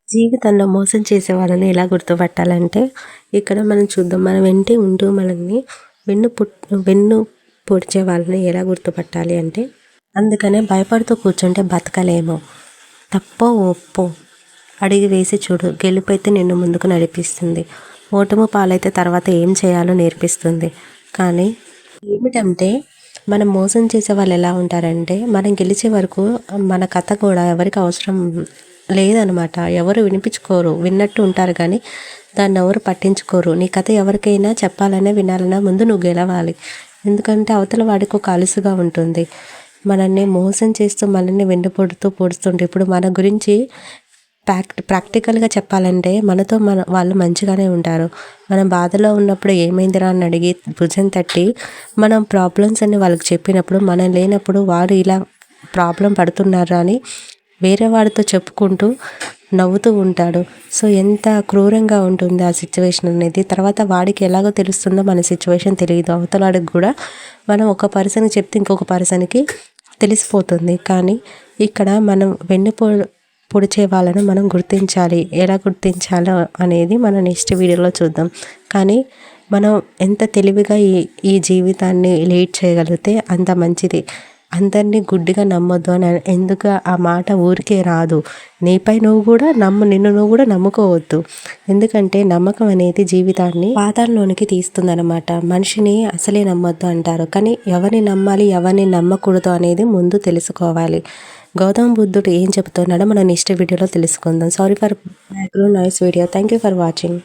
జీవితంలో మోసం చేసే వాళ్ళని ఎలా గుర్తుపట్టాలంటే, ఇక్కడ మనం చూద్దాం. మన వెంటే ఉంటూ మనల్ని వెన్ను పొడిచే వాళ్ళని ఎలా గుర్తుపట్టాలి అంటే, అందుకనే భయపడుతూ కూర్చుంటే బతకలేము. తప్పో ఒప్పో అడిగి వేసి చూడు, గెలుపైతే నిన్ను ముందుకు నడిపిస్తుంది. ఓటమి పాలైతే తర్వాత ఏం చేయాలో నేర్పిస్తుంది. కానీ ఏమిటంటే, మనం మోసం చేసే వాళ్ళు ఎలా ఉంటారంటే, మనం గెలిచే వరకు మన కథ కూడా ఎవరికి అవసరం లేదనమాట. ఎవరు వినిపించుకోరు, విన్నట్టు ఉంటారు కానీ దాన్ని ఎవరు పట్టించుకోరు. నీ కథ ఎవరికైనా చెప్పాలనే వినాలన్నా ముందు నువ్వు గెలవాలి. ఎందుకంటే అవతల వాడికి ఒక అలుసుగా ఉంటుంది. మనల్ని మోసం చేస్తూ మనల్ని పొడుస్తుంటే ఇప్పుడు మన గురించి ప్రాక్టికల్గా చెప్పాలంటే మనతో వాళ్ళు మంచిగానే ఉంటారు. మనం బాధలో ఉన్నప్పుడు ఏమైందిరా అని అడిగి భుజం తట్టి మనం ప్రాబ్లమ్స్ అన్ని వాళ్ళకి చెప్పినప్పుడు, మనం లేనప్పుడు వాడు ఇలా ప్రాబ్లం పడుతున్నారు అని వేరే వాడితో చెప్పుకుంటూ నవ్వుతూ ఉంటాడు. సో ఎంత క్రూరంగా ఉంటుంది ఆ సిచ్యువేషన్ అనేది. తర్వాత వాడికి ఎలాగో తెలుస్తుందో మన సిచ్యువేషన్ తెలియదు. అవతల వాడికి కూడా మనం ఒక పర్సన్కి చెప్తే ఇంకొక పర్సన్కి తెలిసిపోతుంది. కానీ ఇక్కడ మనం పొడిచే వాళ్ళను మనం గుర్తించాలి. ఎలా గుర్తించాలో అనేది మనం నెక్స్ట్ వీడియోలో చూద్దాం. కానీ మనం ఎంత తెలివిగా ఈ జీవితాన్ని లీడ్ చేయగలిగితే అంత మంచిది. అందరినీ గుడ్డిగా నమ్మొద్దు అని ఎందుకు ఆ మాట ఊరికే రాదు. నీపై నిన్ను నువ్వు కూడా నమ్ముకోవద్దు. ఎందుకంటే నమ్మకం అనేది జీవితాన్ని పాతాళంలోనికి తీస్తుందన్నమాట. మనిషిని అసలే నమ్మొద్దు అంటారు. కానీ ఎవరిని నమ్మాలి, ఎవరిని నమ్మకూడదు అనేది ముందు తెలుసుకోవాలి. గౌతమ బుద్ధుడు ఏం చెబుతున్నాడో మనం నెక్స్ట్ వీడియోలో తెలుసుకుందాం. Sorry for background noise video. Thank you for watching.